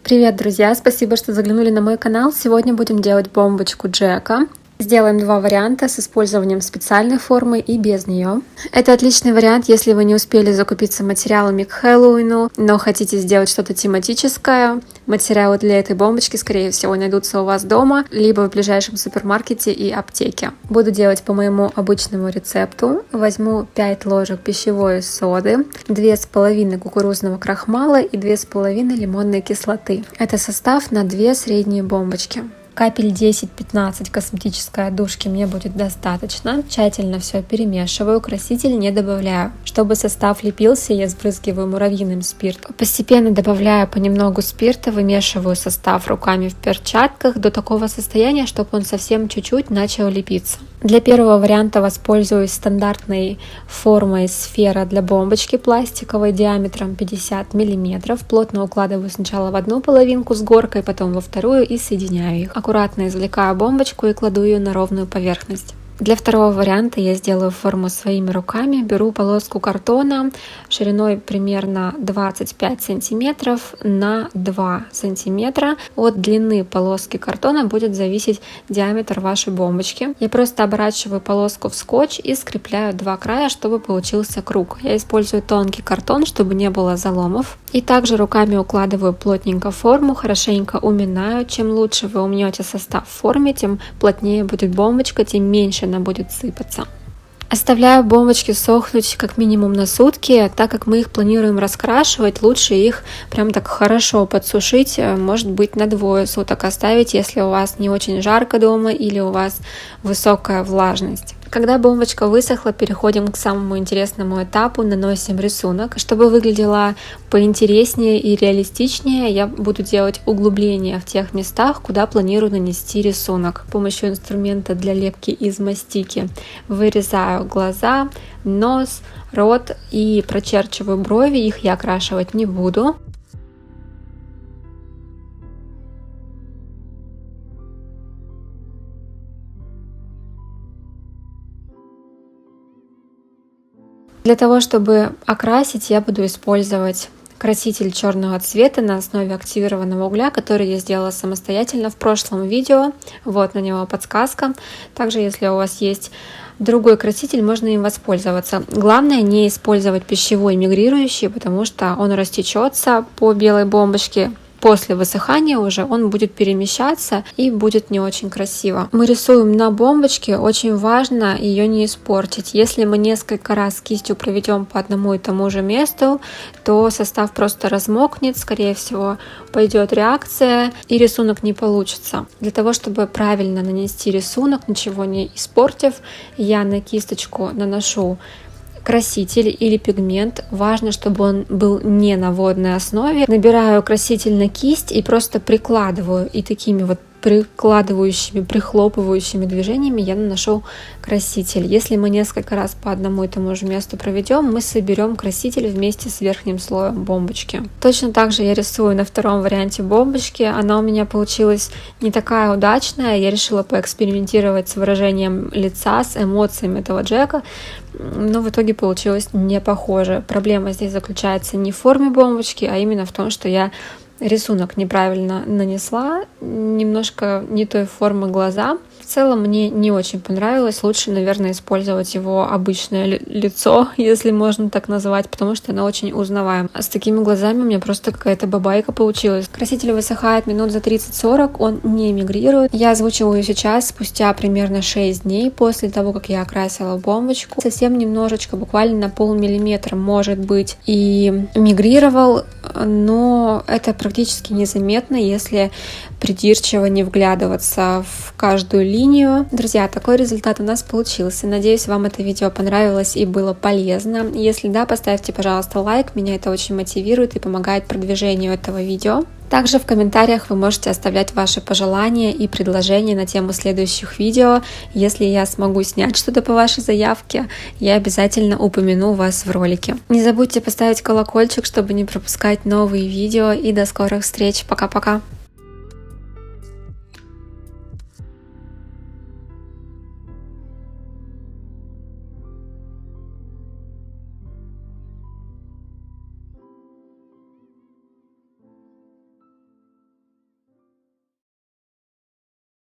Привет, друзья! Спасибо, что заглянули на мой канал. Сегодня будем делать бомбочку Джека. Сделаем два варианта с использованием специальной формы и без нее. Это отличный вариант, если вы не успели закупиться материалами к Хэллоуину, но хотите сделать что-то тематическое. Материалы для этой бомбочки, скорее всего, найдутся у вас дома, либо в ближайшем супермаркете и аптеке. Буду делать по моему обычному рецепту. Возьму 5 ложек пищевой соды, 2,5 кукурузного крахмала и 2,5 лимонной кислоты. Это состав на 2 средние бомбочки. Капель 10-15 косметической отдушки мне будет достаточно. Тщательно все перемешиваю, краситель не добавляю. Чтобы состав лепился, я сбрызгиваю муравьиным спиртом. Постепенно добавляю понемногу спирта, вымешиваю состав руками в перчатках до такого состояния, чтобы он совсем чуть-чуть начал лепиться. Для первого варианта воспользуюсь стандартной формой сфера для бомбочки пластиковой диаметром 50 мм. Плотно укладываю сначала в одну половинку с горкой, потом во вторую и соединяю их. Аккуратно извлекаю бомбочку и кладу ее на ровную поверхность. Для второго варианта я сделаю форму своими руками. Беру полоску картона шириной примерно 25 см на 2 см. От длины полоски картона будет зависеть диаметр вашей бомбочки. Я просто оборачиваю полоску в скотч и скрепляю два края, чтобы получился круг. Я использую тонкий картон, чтобы не было заломов. И также руками укладываю плотненько форму, хорошенько уминаю. Чем лучше вы умнете состав в форме, тем плотнее будет бомбочка, тем меньше она будет сыпаться. Оставляю бомбочки сохнуть как минимум на сутки. Так как мы их планируем раскрашивать, лучше их прям так хорошо подсушить, может быть, на 2 суток оставить, если у вас не очень жарко дома или у вас высокая влажность. Когда бомбочка высохла, переходим к самому интересному этапу, наносим рисунок. Чтобы выглядела поинтереснее и реалистичнее, я буду делать углубления в тех местах, куда планирую нанести рисунок. С помощью инструмента для лепки из мастики вырезаю глаза, нос, рот и прочерчиваю брови, их я окрашивать не буду. Для того, чтобы окрасить, я буду использовать краситель черного цвета на основе активированного угля, который я сделала самостоятельно в прошлом видео. Вот на него подсказка. Также, если у вас есть другой краситель, можно им воспользоваться. Главное не использовать пищевой мигрирующий, потому что он растечется по белой бомбочке. После высыхания уже он будет перемещаться и будет не очень красиво. Мы рисуем на бомбочке, очень важно ее не испортить. Если мы несколько раз кистью проведем по одному и тому же месту, то состав просто размокнет, скорее всего пойдет реакция и рисунок не получится. Для того, чтобы правильно нанести рисунок, ничего не испортив, я на кисточку наношу краситель или пигмент. Важно, чтобы он был не на водной основе. Набираю краситель на кисть и просто прикладываю. И такими вот прикладывающими, прихлопывающими движениями я наношу краситель. Если мы несколько раз по одному и тому же месту проведем, мы соберем краситель вместе с верхним слоем бомбочки. Точно так же я рисую на втором варианте бомбочки. Она у меня получилась не такая удачная. Я решила поэкспериментировать с выражением лица, с эмоциями этого Джека, но в итоге получилось не похоже. Проблема здесь заключается не в форме бомбочки, а именно в том, что я рисунок неправильно нанесла, немножко не той формы глаза. В целом мне не очень понравилось. Лучше, наверное, использовать его обычное лицо, если можно так назвать, потому что оно очень узнаваемо. А с такими глазами у меня просто какая-то бабайка получилась. Краситель высыхает минут за 30-40, он не мигрирует. Я озвучиваю сейчас спустя примерно 6 дней после того, как я окрасила бомбочку. Совсем немножечко, буквально на полмиллиметра, может быть, и мигрировал, но это практически незаметно, если придирчиво не вглядываться в каждую линию. Друзья, такой результат у нас получился. Надеюсь, вам это видео понравилось и было полезно. Если да, поставьте, пожалуйста, лайк. Меня это очень мотивирует и помогает продвижению этого видео. Также в комментариях вы можете оставлять ваши пожелания и предложения на тему следующих видео. Если я смогу снять что-то по вашей заявке, я обязательно упомяну вас в ролике. Не забудьте поставить колокольчик, чтобы не пропускать новые видео. И до скорых встреч. Пока-пока!